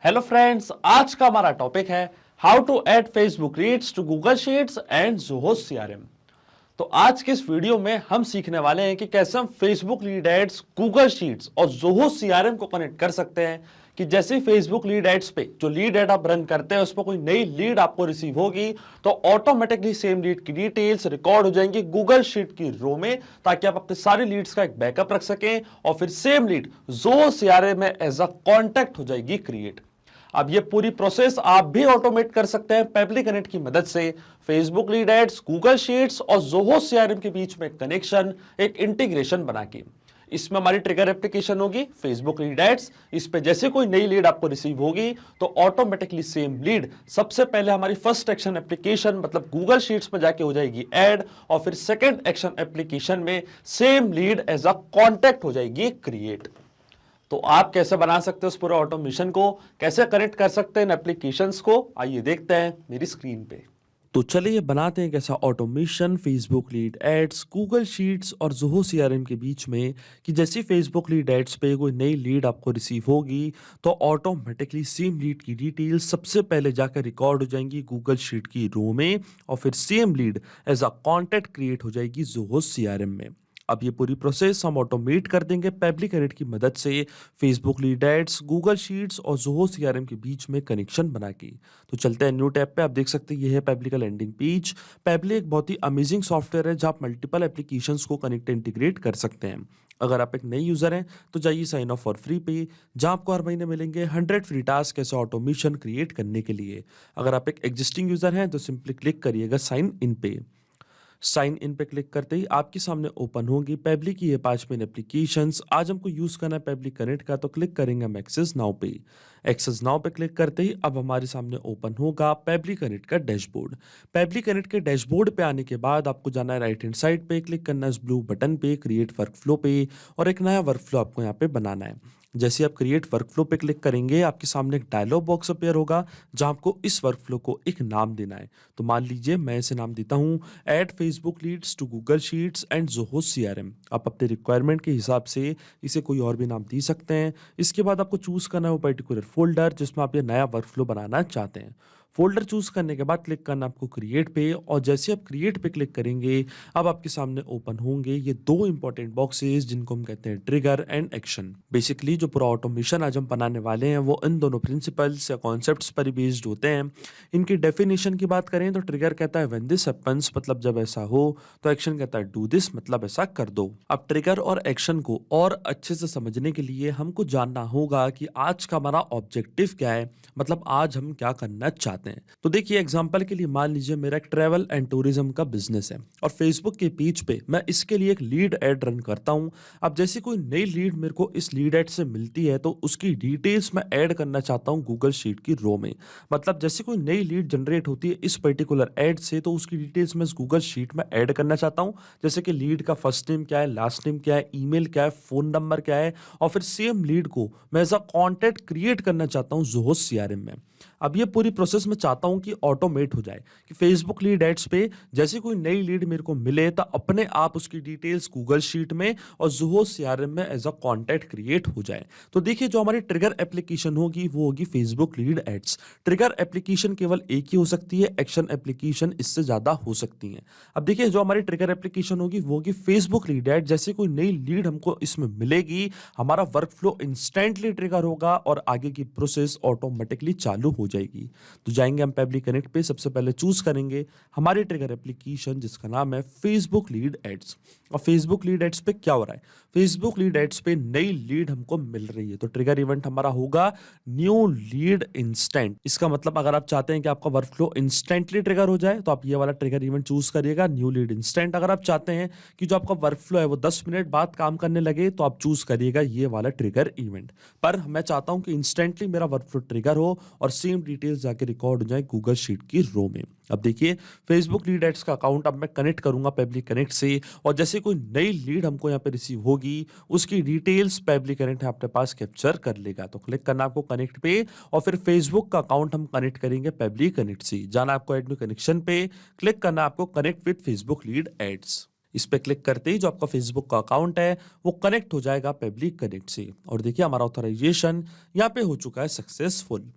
Hello friends, आज का हमारा टॉपिक है how to add Facebook leads to Google sheets and Zoho CRM. तो आज के इस वीडियो में हम सीखने वाले हैं कि कैसे हम Facebook lead ads, Google sheets और ज़ोहो सीआरएम को कनेक्ट कर सकते हैं कि जैसे फेसबुक लीड एड्स पे जो लीड एड आप रन करते हैं उस पर कोई नई लीड आपको रिसीव होगी तो ऑटोमेटिकली सेम लीड की डिटेल्स रिकॉर्ड हो जाएंगी गूगल शीट की रो में, ताकि आप अपने सारी लीड्स का एक बैकअप रख सकें और फिर सेम लीड ज़ोहो सीआरएम में एज अ कॉन्टैक्ट हो जाएगी क्रिएट। अब ये पूरी प्रोसेस आप भी ऑटोमेट कर सकते हैं पेबली कनेक्ट की मदद से। Facebook lead ads, Google sheets और ज़ोहो सीआरएम के बीच में कनेक्शन, एक इंटीग्रेशन बना के इसमें हमारी ट्रिगर एप्लीकेशन होगी फेसबुक लीड एड्स। इस पे जैसे कोई नई लीड आपको रिसीव होगी तो ऑटोमेटिकली सेम लीड सबसे पहले हमारी फर्स्ट एक्शन एप्लीकेशन मतलब गूगल शीट्स में जाके हो जाएगी ऐड और फिर सेकंड एक्शन एप्लीकेशन में same lead as a contact हो जाएगी क्रिएट। तो आप कैसे बना सकते हो उस पूरे ऑटोमेशन को, कैसे कनेक्ट कर सकते हैं इन एप्लीकेशंस को, आइए देखते हैं मेरी स्क्रीन पे। तो चलिए बनाते हैं कैसा automation Facebook lead ads, Google sheets और ज़ोहो सीआरएम के बीच में कि जैसे फेसबुक लीड एड्स पे कोई नई लीड आपको रिसीव होगी तो ऑटोमेटिकली सेम लीड की डिटेल्स सबसे पहले जाकर रिकॉर्ड हो जाएंगी गूगल शीट की रो में और फिर same lead as a contact create हो जाएगी ज़ोहो सीआरएम में। अब ये पूरी प्रोसेस हम ऑटोमेट कर देंगे पेबली कनेक्ट की मदद से Facebook lead ads, Google sheets और ज़ोहो सीआरएम के बीच में कनेक्शन बना के। तो चलते हैं न्यू टैब पे। आप देख सकते हैं ये है पेबली का लैंडिंग पेज। पेबली एक बहुत ही अमेजिंग सॉफ्टवेयर है जहाँ आप मल्टीपल एप्लीकेशंस को कनेक्ट इंटीग्रेट कर सकते हैं। अगर आप एक नए यूजर हैं तो जाइए साइन अप फॉर फ्री पे, जहां आपको हर महीने मिलेंगे 100 फ्री टास्क ऐसे ऑटोमेशन क्रिएट करने के लिए। अगर आप एक एग्जिस्टिंग यूजर हैं तो सिंपली क्लिक करिएगा साइन इन पे। साइन इन पे क्लिक करते ही आपके सामने ओपन होगी पेबली की ये 5 मेन एप्लीकेशंस। आज हमको यूज करना है पेबली कनेक्ट का, तो क्लिक करेंगे हम एक्सेस नाउ पे। एक्सेस नाउ पे क्लिक करते ही अब हमारे सामने ओपन होगा पेबली कनेक्ट का डैशबोर्ड। पेबली कनेक्ट के डैशबोर्ड पे आने के बाद आपको जाना है राइट हैंड साइड पे, क्लिक करना है इस ब्लू बटन पे क्रिएट वर्कफ्लो पे और एक नया वर्कफ्लो आपको यहाँ पे बनाना है। जैसे आप क्रिएट वर्कफ्लो पे क्लिक करेंगे आपके सामने एक डायलॉग बॉक्स अपीयर होगा जहां आपको इस वर्कफ्लो को एक नाम देना है। तो मान लीजिए मैं इसे नाम देता हूं add Facebook leads to Google sheets and Zoho CRM. आप अपने रिक्वायरमेंट के हिसाब से इसे कोई और भी नाम दे सकते हैं। इसके बाद आपको चूज करना है वो पर्टिकुलर फोल्डर जिसमें आप ये नया वर्कफ्लो बनाना चाहते हैं। फोल्डर चूज करने के बाद क्लिक करना आपको क्रिएट पे और जैसे आप क्रिएट पे क्लिक करेंगे अब आपके सामने ओपन होंगे ये दो इंपॉर्टेंट बॉक्सेस जिनको हम कहते हैं ट्रिगर एंड एक्शन। बेसिकली जो पूरा ऑटोमेशन आज हम बनाने वाले हैं वो इन दोनों प्रिंसिपल्स या कॉन्सेप्ट्स पर बेस्ड होते हैं। इनकी डेफिनेशन की बात करें तो ट्रिगर कहता है व्हेन दिस हैपेंस मतलब जब ऐसा हो, तो एक्शन कहता है डू दिस मतलब ऐसा कर दो। अब ट्रिगर और एक्शन को और अच्छे से समझने के लिए हमको जानना होगा कि आज का हमारा ऑब्जेक्टिव क्या है, मतलब आज हम क्या करना चाहते हैं। तो देखिए एग्जांपल के लिए मान लीजिए मेरा एक ट्रैवल एंड टूरिज्म का बिजनेस है और फेसबुक के पेज पे मैं इसके लिए एक लीड एड रन करता हूं। अब जैसे कोई नई लीड मेरे को इस लीड एड से मिलती है तो उसकी डिटेल्स मैं ऐड करना चाहता हूं गूगल शीट की रो में। मतलब जैसे कोई नई लीड जनरेट होती है इस पर्टिकुलर एड से तो उसकी डिटेल्स मैं इस गूगल शीट में ऐड करना चाहता हूं। जैसे कि लीड का फर्स्ट नेम क्या है, लास्ट नेम क्या है, ईमेल क्या है, फोन नंबर क्या है और फिर सेम लीड को मैं एज अ कॉन्टैक्ट क्रिएट करना चाहता हूं ज़ोहो सीआरएम में। अब ये पूरी प्रोसेस मैं चाहता हूं कि ऑटोमेट हो जाए कि फेसबुक लीड एड्स पे जैसे कोई नई लीड मेरे को मिले तो अपने आप उसकी डिटेल्स गूगल शीट में और ज़ोहो सीआरएम में एज अ कॉन्टैक्ट क्रिएट हो जाए। तो देखिए जो हमारी ट्रिगर एप्लीकेशन होगी वो होगी Facebook lead ads. Trigger application केवल एक ही हो सकती है, एक्शन एप्लीकेशन इससे ज्यादा हो सकती है। अब देखिए जो हमारी ट्रिगर एप्लीकेशन होगी वो होगी फेसबुक लीड एड। जैसे कोई नई लीड हमको इसमें मिलेगी हमारा वर्कफ्लो इंस्टेंटली ट्रिगर होगा और आगे की प्रोसेस ऑटोमेटिकली चालू हो जाएगी। तो जाएंगे हम पेबली कनेक्ट पे, सबसे पहले चूज करेंगे हमारी ट्रिगर एप्लीकेशन जिसका नाम है फेसबुक लीड एड्स। और फेसबुक लीड एड्स पे क्या हो रहा है, फेसबुक लीड एड्स पे नई लीड हमको मिल रही है तो ट्रिगर इवेंट हमारा होगा न्यू लीड इंस्टेंट। इसका मतलब अगर आप चाहते हैं कि आपका वर्कफ्लो इंस्टेंटली ट्रिगर हो जाए तो आप ये वाला ट्रिगर इवेंट चूज करिएगा न्यू लीड इंस्टेंट। अगर आप चाहते हैं कि जो आपका वर्कफ्लो है वो 10 मिनट बाद काम करने लगे तो आप चूज करिएगा ये वाला ट्रिगर इवेंट। पर मैं चाहता हूं कि इंस्टेंटली मेरा वर्कफ्लो ट्रिगर हो और सेम डिटेल्स जाके रिकॉर्ड हो जाए गूगल शीट की रो में। अब देखिए फेसबुक लीड एड्स का अकाउंट अब मैं कनेक्ट करूंगा पेबली कनेक्ट से और जैसे कोई नई लीड हमको यहाँ पे रिसीव होगी उसकी डिटेल्स पेबली कनेक्ट अपने पास कैप्चर कर लेगा। तो क्लिक करना आपको कनेक्ट पे और फिर फेसबुक का अकाउंट हम कनेक्ट करेंगे पेबली कनेक्ट से। जाना आपको एड न्यू कनेक्शन पे, क्लिक करना आपको connect with Facebook lead ads. इस पे क्लिक करते ही जो आपका फेसबुक का अकाउंट है वो कनेक्ट हो जाएगा पब्लिक कनेक्ट से। और देखिए हमारा ऑथराइजेशन यहाँ पे हो चुका है सक्सेसफुल।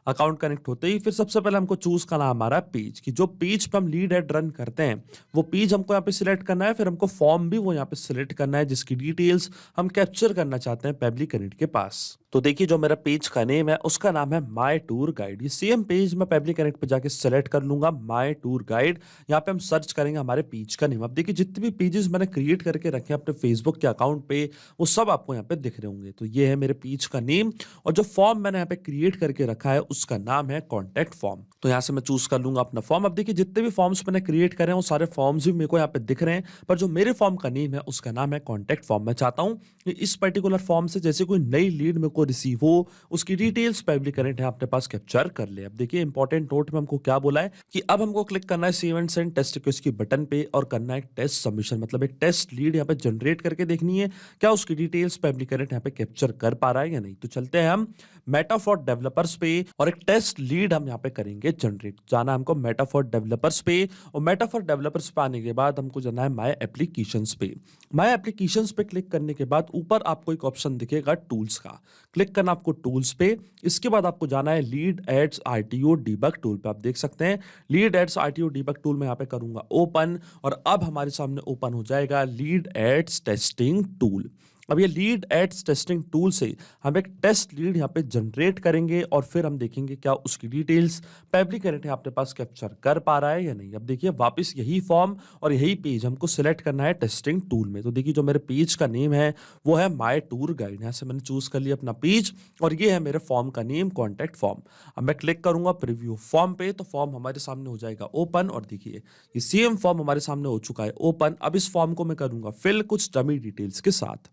अकाउंट कनेक्ट होते ही फिर सबसे पहले हमको चूज करना हमारा पेज, कि जो पेज पे हम लीड एड रन करते हैं वो पेज हमको यहाँ पे सिलेक्ट करना है। फिर हमको फॉर्म भी वो यहाँ पे सिलेक्ट करना है जिसकी डिटेल्स हम कैप्चर करना चाहते हैं पब्लिक कनेक्ट के पास। तो देखिए जो मेरा पेज का नेम है उसका नाम है माय टूर गाइड। ये सेम पेज मैं पब्लिक कनेक्ट पे जाके सिलेक्ट कर लूंगा माय टूर गाइड। यहाँ पे हम सर्च करेंगे हमारे पेज का नेम। अब देखिए जितने भी पेजेस मैंने क्रिएट करके रखे हैं अपने फेसबुक के अकाउंट पे वो सब आपको यहाँ पे दिख रहे होंगे। तो ये है मेरे पेज का नेम और जो फॉर्म मैंने यहाँ पे क्रिएट करके रखा है उसका नाम है कॉन्टैक्ट फॉर्म। तो यहाँ से मैं चूज कर लूंगा अपना फॉर्म। अब देखिए जितने भी फॉर्म्स मैंने क्रिएट करे हैं वो सारे फॉर्म्स भी मेरे को यहाँ पे दिख रहे हैं, पर जो मेरे फॉर्म का नेम है उसका नाम है कॉन्टैक्ट फॉर्म। मैं चाहता हूँ कि इस पर्टिकुलर फॉर्म से जैसे कोई नई लीड मेरे को रिसीव हो उसकी डिटेल्स पब्लिक कनेक्ट है अपने पास कैप्चर कर ले। अब देखिए इंपॉर्टेंट नोट में हमको क्या बोला है कि अब हमको क्लिक करना है save and send test request की बटन पे और करना है टेस्ट सबमिशन, मतलब एक टेस्ट लीड यहाँ पे जनरेट करके देखनी है क्या उसकी डिटेल्स पब्लिक कनेक्ट यहाँ पे कैप्चर कर पा रहा है या नहीं। तो चलते हैं हम मेटा फॉर डेवलपर्स पे और एक टेस्ट लीड हम यहाँ पे करेंगे जनरेट। जाना हमको मेटा फॉर डेवलपर्स पे और मेटा फॉर डेवलपर्स पे आने के बाद हमको जाना है माय एप्लीकेशंस पे। माय एप्लीकेशंस पे क्लिक करने के बाद ऊपर आपको एक ऑप्शन दिखेगा टूल्स का, क्लिक करना आपको टूल्स पे। इसके बाद आपको जाना है lead ads RTO debug tool पे। आप देख सकते हैं lead ads RTO debug tool में यहाँ पे करूंगा ओपन और अब हमारे सामने ओपन हो जाएगा लीड एड्स टेस्टिंग टूल। अब ये लीड एड्स टेस्टिंग टूल से हम एक टेस्ट लीड यहाँ पे जनरेट करेंगे और फिर हम देखेंगे क्या उसकी डिटेल्स पब्लिक कनेक्ट अपने पास कैप्चर कर पा रहा है या नहीं। अब देखिए वापस यही फॉर्म और यही पेज हमको सिलेक्ट करना है टेस्टिंग टूल में। तो देखिए जो मेरे पेज का नेम है वो है माय टूर गाइड। यहाँ से मैंने चूज कर लिया अपना पेज और ये है मेरे फॉर्म का नेम कॉन्टैक्ट फॉर्म। अब मैं क्लिक करूंगा प्रीव्यू फॉर्म पे तो फॉर्म हमारे सामने हो जाएगा ओपन और देखिए ये सेम फॉर्म हमारे सामने हो चुका है ओपन। अब इस फॉर्म को मैं करूंगा फिल कुछ डमी डिटेल्स के साथ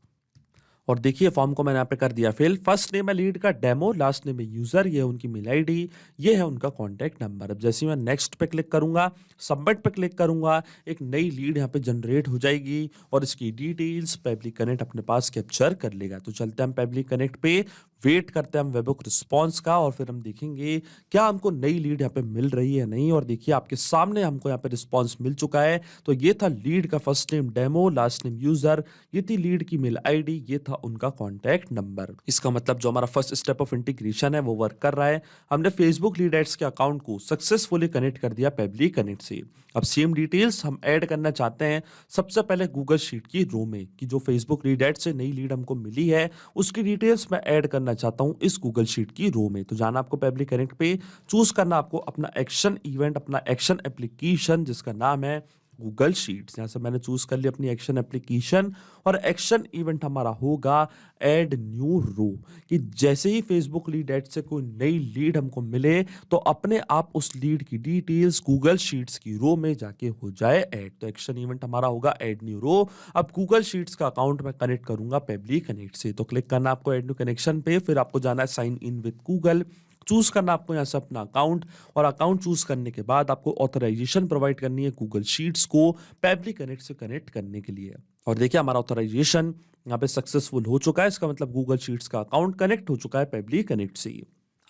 और देखिए फॉर्म को मैंने यहाँ पे कर दिया फिल। फर्स्ट नेम है लीड का डेमो, लास्ट नेम है यूजर, ये है उनकी मेल आईडी, ये है उनका कॉन्टैक्ट नंबर। अब जैसे ही मैं नेक्स्ट पे क्लिक करूंगा सबमिट पे क्लिक करूंगा एक नई लीड यहाँ पे जनरेट हो जाएगी और इसकी डिटेल्स पब्लिक कनेक्ट अपने पास कैप्चर कर लेगा। तो चलते हैं हम पब्लिक कनेक्ट पे, वेट करते हैं हम वेबहुक रिस्पॉन्स का और फिर हम देखेंगे क्या हमको नई लीड यहाँ पे मिल रही है नहीं। और देखिए आपके सामने हमको यहाँ पे रिस्पॉन्स मिल चुका है। तो ये था लीड का first name demo, last name user, ये थी लीड की मेल आईडी, ये था उनका कॉन्टैक्ट नंबर। इसका मतलब जो हमारा फर्स्ट स्टेप ऑफ इंटीग्रेशन है वो वर्क कर रहा है। हमने फेसबुक लीड एड्स के अकाउंट को सक्सेसफुली कनेक्ट कर दिया पब्लिक कनेक्ट से। अब सेम डिटेल्स हम ऐड करना चाहते हैं सबसे पहले गूगल शीट की रो में, कि जो फेसबुक लीड एड्स से नई लीड हमको मिली है उसकी डिटेल्स मैं ऐड करना चाहता हूं इस गूगल शीट की रो में। तो जाना आपको पब्लिक कनेक्ट पे, चूज करना आपको अपना एक्शन इवेंट, अपना एक्शन एप्लीकेशन जिसका नाम है गूगल शीट्स। यहाँ से मैंने चूज कर लिया अपनी एक्शन एप्लीकेशन और एक्शन इवेंट हमारा होगा ऐड न्यू रो, कि जैसे ही फेसबुक लीड एड से कोई नई लीड हमको मिले तो अपने आप उस लीड की डिटेल्स गूगल शीट्स की रो में जाके हो जाए ऐड। तो एक्शन इवेंट हमारा होगा ऐड न्यू रो। अब गूगल शीट्स का अकाउंट मैं कनेक्ट करूंगा पब्लिक कनेक्ट से। तो क्लिक करना आपको ऐड न्यू कनेक्शन पे, फिर आपको जाना है sign in with Google, choose करना आपको यहाँ से अपना अकाउंट और अकाउंट चूज करने के बाद आपको ऑथराइजेशन प्रोवाइड करनी है गूगल शीट्स को पब्लिक कनेक्ट से कनेक्ट करने के लिए। और देखिए हमारा ऑथराइजेशन यहाँ पे सक्सेसफुल हो चुका है। इसका मतलब गूगल शीट्स का अकाउंट कनेक्ट हो चुका है पब्लिक कनेक्ट से।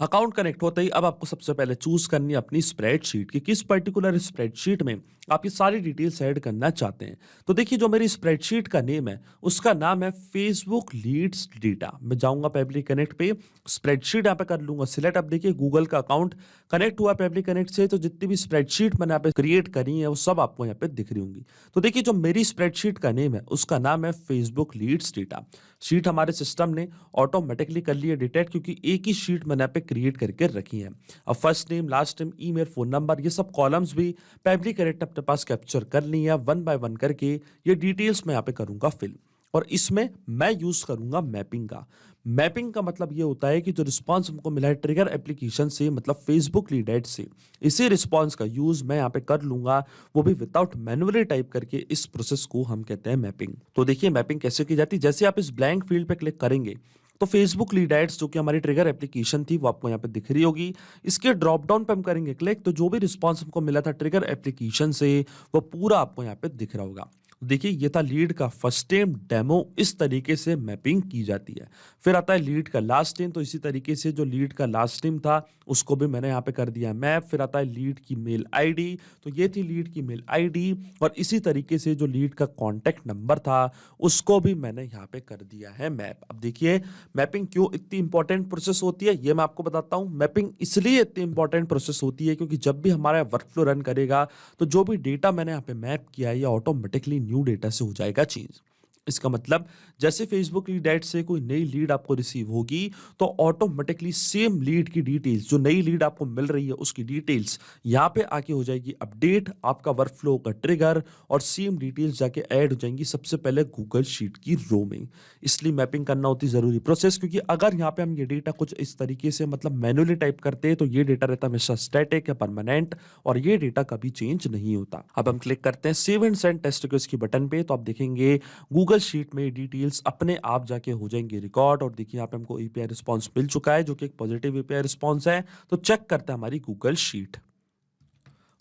अकाउंट कनेक्ट होते ही अब आपको सबसे पहले चूज करनी है अपनी स्प्रेडशीट कि किस पर्टिकुलर स्प्रेडशीट में आप ये सारी डिटेल्स ऐड करना चाहते हैं। तो देखिए जो मेरी स्प्रेडशीट का नेम है उसका नाम है फेसबुक लीड्स डेटा। मैं जाऊंगा पब्लिक कनेक्ट पे, स्प्रेडशीट यहाँ पे कर लूंगा सिलेक्ट। अब देखिए गूगल का अकाउंट कनेक्ट हुआ पब्लिक कनेक्ट से, तो जितनी भी स्प्रेडशीट मैंने यहाँ पे क्रिएट करी है वो सब आपको यहाँ पे दिख रही होंगी। तो देखिए जो मेरी स्प्रेडशीट का नेम है उसका नाम है फेसबुक लीड्स डेटा। शीट हमारे सिस्टम ने ऑटोमेटिकली कर ली है डिटेक्ट, क्योंकि एक ही शीट मैंने यहाँ पे क्रिएट करके रखी है। अब first name, last name, email, phone number, ये सब कॉलम्स भी पब्लिक कनेक्ट अपने पास कैप्चर कर ली है। वन बाय वन करके ये डिटेल्स मैं यहाँ पे करूंगा फिल और इसमें मैं यूज करूंगा मैपिंग का। मैपिंग का मतलब ये होता है कि जो रिस्पांस हमको मिला है ट्रिगर एप्लीकेशन से, मतलब फेसबुक लीड एड से, इसी रिस्पांस का यूज मैं यहाँ पे कर लूंगा, वो भी विदाउट मैन्युअली टाइप करके। इस प्रोसेस को हम कहते हैं मैपिंग। तो देखिए मैपिंग कैसे की जाती है, जैसे आप इस ब्लैंक फील्ड पे क्लिक करेंगे तो फेसबुक लीड एड्स जो कि हमारी ट्रिगर एप्लीकेशन थी वो आपको यहाँ पे दिख रही होगी। इसके ड्रॉप डाउन पे हम करेंगे क्लिक, तो जो भी रिस्पांस हमको मिला था ट्रिगर एप्लीकेशन से वो पूरा आपको यहाँ पे दिख रहा होगा। देखिए ये था लीड का फर्स्ट नेम डेमो, इस तरीके से मैपिंग की जाती है। फिर आता है लीड का लास्ट नेम, तो इसी तरीके से जो लीड का लास्ट नेम था उसको भी मैंने यहाँ पे कर दिया मैप। फिर आता है लीड की मेल आईडी, तो ये थी लीड की मेल आईडी, और इसी तरीके से जो लीड का कॉन्टैक्ट नंबर था उसको भी मैंने यहाँ पे कर दिया है मैप। अब देखिए मैपिंग क्यों इतनी इंपॉर्टेंट प्रोसेस होती है ये मैं आपको बताता हूँ। मैपिंग इसलिए इतनी इंपॉर्टेंट प्रोसेस होती है क्योंकि जब भी हमारा वर्कफ्लो रन करेगा तो जो भी डेटा मैंने यहाँ पे मैप किया है ये ऑटोमेटिकली न्यू डेटा से हो जाएगा चेंज। इसका मतलब जैसे फेसबुक लीड एड से कोई नई लीड आपको रिसीव होगी तो ऑटोमेटिकली सेम लीड की डिटेल्स, जो नई लीड आपको मिल रही है उसकी डिटेल्स यहाँ पे आके हो जाएगी अपडेट, आपका वर्कफ्लो का ट्रिगर, और सेम डिटेल्स जाके ऐड हो जाएंगी सबसे पहले गूगल शीट की रो में। इसलिए मैपिंग करना होती जरूरी प्रोसेस, क्योंकि अगर यहाँ पे हम ये डेटा कुछ इस तरीके से मतलब मैनुअली टाइप करते हैं तो ये डेटा रहता है हमेशा स्टैटिक या परमानेंट, और ये डेटा कभी चेंज नहीं होता। अब हम क्लिक करते हैं save and send test request की बटन पे, तो आप देखेंगे गूगल शीट में डिटेल्स अपने आप जाके हो जाएंगे रिकॉर्ड। और देखिए यहाँ पे हमको एपीआई रिस्पांस मिल चुका है जो कि एक पॉजिटिव एपीआई रिस्पांस है। तो चेक करते हैं हमारी गूगल शीट,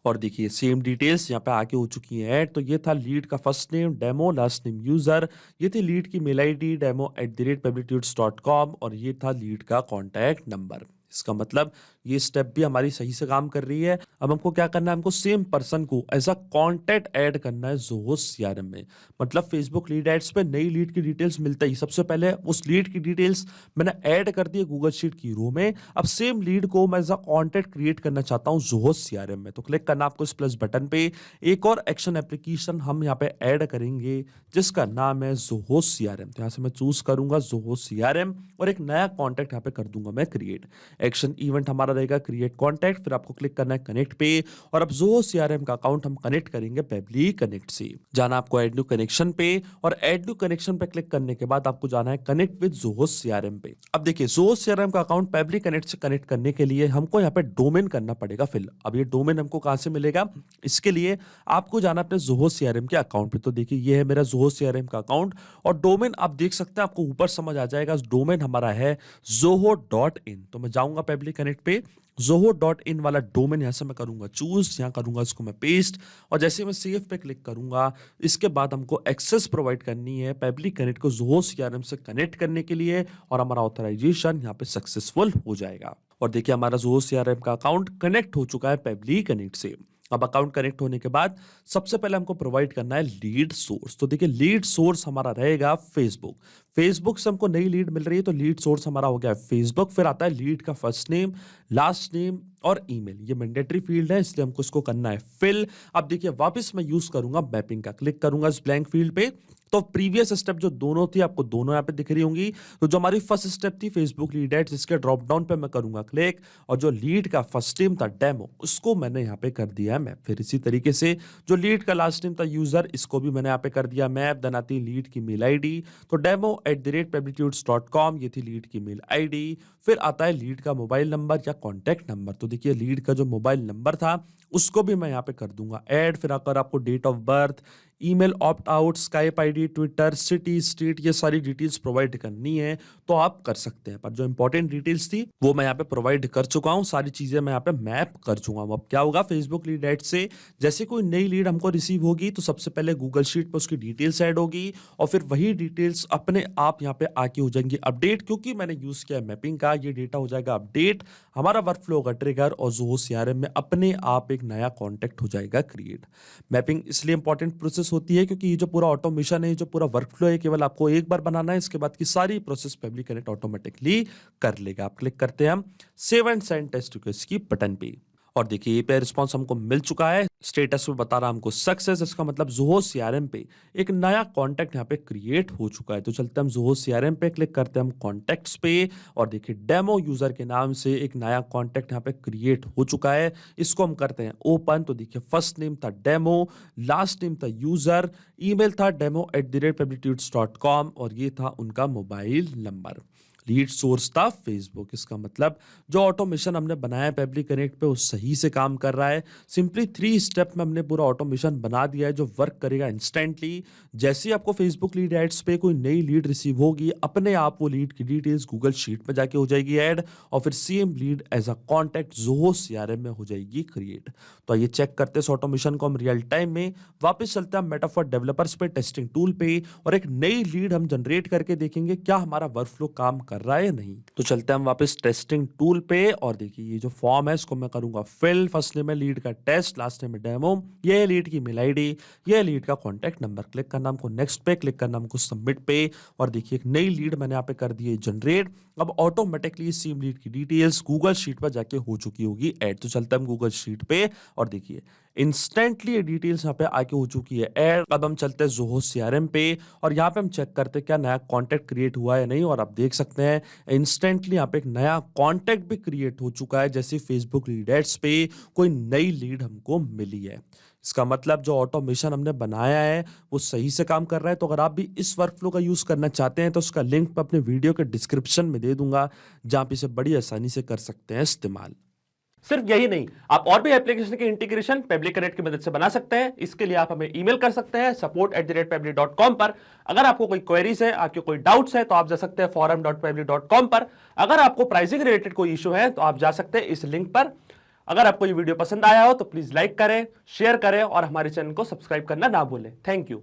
और देखिए सेम डिटेल्स यहाँ पे आके हो चुकी हैं ऐड। तो ये था लीड का first name demo, last name user, ये थी लीड की मेल आईडी demo@publictudes.com, और ये था लीड का कॉन्टैक्ट नंबर। इसका मतलब ये स्टेप भी हमारी सही से काम कर रही है। अब हमको क्या करना है, हमको सेम पर्सन को एज अ कॉन्टैक्ट ऐड करना है जोहो सीआरएम में। मतलब फेसबुक लीड एड्स पे नई लीड की डिटेल्स मिलते ही सबसे पहले उस लीड की डिटेल्स मैंने ऐड कर दी है गूगल शीट की रो में। अब सेम लीड को मैं एज अ कॉन्टैक्ट क्रिएट करना चाहता हूँ जोहो सीआरएम में, तो क्लिक करना आपको इस प्लस बटन पे। एक और एक्शन एप्लीकेशन हम यहाँ पे ऐड करेंगे जिसका नाम है जोहो सीआरएम। तो यहाँ से मैं चूज करूंगा जोहो सीआरएम और एक नया कॉन्टैक्ट यहाँ पे कर दूंगा मैं क्रिएट। एक्शन इवेंट हमारा रहेगा क्रिएट कॉन्टैक्ट, फिर आपको क्लिक करना है कनेक्ट पे, और अब जोहो सीआरएम का अकाउंट हम कनेक्ट करेंगे पेबली कनेक्ट से। जाना आपको ऐड न्यू कनेक्शन पे, और ऐड न्यू कनेक्शन पे क्लिक करने के बाद आपको जाना है कनेक्ट विद जोहो सीआरएम पे। अब देखिए जोहो सीआरएम का अकाउंट पेबली कनेक्ट से कनेक्ट करने के लिए हमको यहाँ पे डोमेन करना पड़ेगा फिल। अब ये डोमेन हमको कहां से मिलेगा, इसके लिए आपको जाना अपने जोहो सीआरएम के अकाउंट पे। तो देखिए ये है मेरा जोहो सीआरएम का अकाउंट, और डोमेन आप देख सकते हैं आपको ऊपर समझ आ जाएगा। डोमेन हमारा है zoho.in। तो मैं जाऊंगा पेबली कनेक्ट पे, zoho.in वाला डोमेन यहां से मैं करूंगा चूज, यहां करूंगा इसको मैं पेस्ट, और जैसे मैं सेव पे क्लिक करूंगा इसके बाद हमको एक्सेस प्रोवाइड करनी है पेबली कनेक्ट को जोहो सीआरएम से कनेक्ट करने के लिए, और हमारा ऑथराइजेशन यहाँ पे सक्सेसफुल हो जाएगा। और देखिए हमारा जोहो सीआरएम का अकाउंट कनेक्ट हो चुका है पेबली कनेक्ट से। अब अकाउंट कनेक्ट होने के बाद सबसे पहले हमको प्रोवाइड करना है लीड सोर्स। तो देखिए लीड सोर्स हमारा रहेगा फेसबुक। फेसबुक से हमको नई लीड मिल रही है तो लीड सोर्स हमारा हो गया फेसबुक। फिर आता है लीड का फर्स्ट नेम, लास्ट नेम और ईमेल। ये मैंडेटरी फील्ड है इसलिए हमको इसको करना है फिल। अब देखिए वापस मैं यूज करूंगा मैपिंग का, क्लिक करूंगा इस ब्लैंक फील्ड पे। तो प्रीवियस स्टेप जो दोनों थी आपको दोनों यहाँ पे दिख रही होंगी। तो जो हमारी फर्स्ट स्टेप थी फेसबुक लीड एड्स, इसके ड्रॉप डाउन पे मैं करूंगा क्लिक, और जो लीड का फर्स्ट नेम था डेमो उसको मैंने यहाँ पे कर दिया मैप। फिर इसी तरीके से जो लीड का लास्ट नेम था यूजर, इसको भी मैंने यहाँ पे कर दिया मैप। देन आती लीड की मेल आईडी, तो demo@publictudes.com, ये थी लीड की मेल आईडी। फिर आता है लीड का मोबाइल नंबर या कॉन्टैक्ट नंबर। तो देखिए लीड का जो मोबाइल नंबर था उसको भी मैं यहाँ पे कर दूंगा ऐड। फिर आकर आपको date of birth, email opt out, Skype ID, Twitter, city, state, ये सारी डिटेल्स प्रोवाइड करनी है तो आप कर सकते हैं। पर जो इंपॉर्टेंट डिटेल्स थी वो मैं यहाँ पे प्रोवाइड कर चुका हूँ, सारी चीजें मैं यहाँ पे मैप कर चुका हूँ। अब क्या होगा, फेसबुक लीड एड से जैसे कोई नई लीड हमको रिसीव होगी तो सबसे पहले गूगल शीट पे उसकी डिटेल्स ऐड होगी, और फिर वही डिटेल्स अपने आप यहाँ पे आके हो जाएंगी अपडेट। क्योंकि मैंने यूज किया मैपिंग का, ये डेटा हो जाएगा अपडेट, हमारा वर्कफ्लो का ट्रिगर, और जोहो सीआरएम में अपने आप एक नया कॉन्टैक्ट हो जाएगा क्रिएट। मैपिंग इसलिए इंपॉर्टेंट प्रोसेस होती है क्योंकि ये जो पूरा ऑटोमेशन है, जो पूरा वर्कफ्लो है, केवल आपको एक बार बनाना है, इसके बाद की सारी प्रोसेस पेबली कनेक्ट ऑटोमेटिकली कर लेगा। आप क्लिक करते हैं हम save and send test request की बटन पे, और देखिए ये रिस्पॉन्स हमको मिल चुका है। स्टेटस में बता रहा हमको सक्सेस, इसका मतलब जोहो सीआरएम पे एक नया कॉन्टैक्ट यहाँ पे क्रिएट हो चुका है। तो चलते हम जोहो सीआरएम पे, क्लिक करते हैं हम कॉन्टैक्ट्स पे, और देखिए डेमो यूजर के नाम से एक नया कॉन्टैक्ट यहाँ पे क्रिएट हो चुका है। इसको हम करते हैं ओपन। तो देखिए फर्स्ट नेम था डेमो, लास्ट नेम था यूजर, ईमेल था demo@publictudes.com, और ये था उनका मोबाइल नंबर। लीड सोर्स था फेसबुक। इसका मतलब जो ऑटोमेशन हमने बनाया है पेबली कनेक्ट पे वो सही से काम कर रहा है। सिंपली 3 स्टेप में हमने पूरा ऑटोमेशन बना दिया है जो वर्क करेगा इंस्टेंटली। जैसे ही आपको फेसबुक लीड एड्स पे कोई नई लीड रिसीव होगी, अपने आप वो लीड की डिटेल्स गूगल शीट में जाके हो जाएगी ऐड, और फिर same lead as a contact Zoho CRM में हो जाएगी क्रिएट। तो आइए चेक करते हैं इस ऑटोमेशन को हम रियल टाइम में। वापस चलते हैं मेटाफॉर डेवलपर्स पे, टेस्टिंग टूल पे, और एक नई लीड हम जनरेट करके देखेंगे क्या हमारा वर्कफ्लो काम कर रहा है या नहीं। तो चलते हैं हम वापस टेस्टिंग टूल पे, और देखिए ये जो फॉर्म है इसको मैं करूंगा फिल। फर्स्ट नेम है लीड का टेस्ट, लास्ट नेम है डेमो, ये है लीड की मेल आईडी, ये है लीड का कॉन्टैक्ट नंबर। क्लिक करना हमको नेक्स्ट पे, क्लिक करना हमको सबमिट पे, और देखिए एक नई लीड मैंने यहाँ पे कर दी है जनरेट। अब ऑटोमेटिकली सेम लीड की डिटेल्स गूगल शीट पर जाके हो चुकी होगी ऐड। तो चलते हैं हम गूगल शीट पे, और देखिए इंस्टेंटली ये डिटेल्स यहाँ पे आके हो चुकी है ऐड। अब हम चलते हैं ज़ोहो सीआरएम पे, और यहाँ पे हम चेक करते हैं क्या नया कॉन्टैक्ट क्रिएट हुआ है या नहीं। और आप देख सकते हैं इंस्टेंटली यहाँ पे एक नया कॉन्टैक्ट भी क्रिएट हो चुका है, जैसे फेसबुक लीड एड्स पे कोई नई लीड हमको मिली है। इसका मतलब जो ऑटोमेशन हमने बनाया है वो सही से काम कर रहा है। तो अगर आप भी इस वर्कफ्लो का यूज करना चाहते हैं तो उसका लिंक मैं अपने वीडियो के डिस्क्रिप्शन में दे दूंगा, जहां पे इसे बड़ी आसानी से कर सकते हैं इस्तेमाल। सिर्फ यही नहीं, आप और भी एप्लीकेशन के इंटीग्रेशन पेबली कनेक्ट की मदद से बना सकते हैं। इसके लिए आप हमें ईमेल कर सकते हैं support@pebly.com पर। अगर आपको कोई क्वेरीज है, आपके कोई डाउट्स है, तो आप जा सकते हैं forum.pebly.com पर। अगर आपको प्राइसिंग रिलेटेड कोई इशू है तो आप जा सकते हैं इस लिंक पर। अगर आपको ये वीडियो पसंद आया हो तो प्लीज लाइक करें, शेयर करें, और हमारे चैनल को सब्सक्राइब करना ना भूलें। Thank you.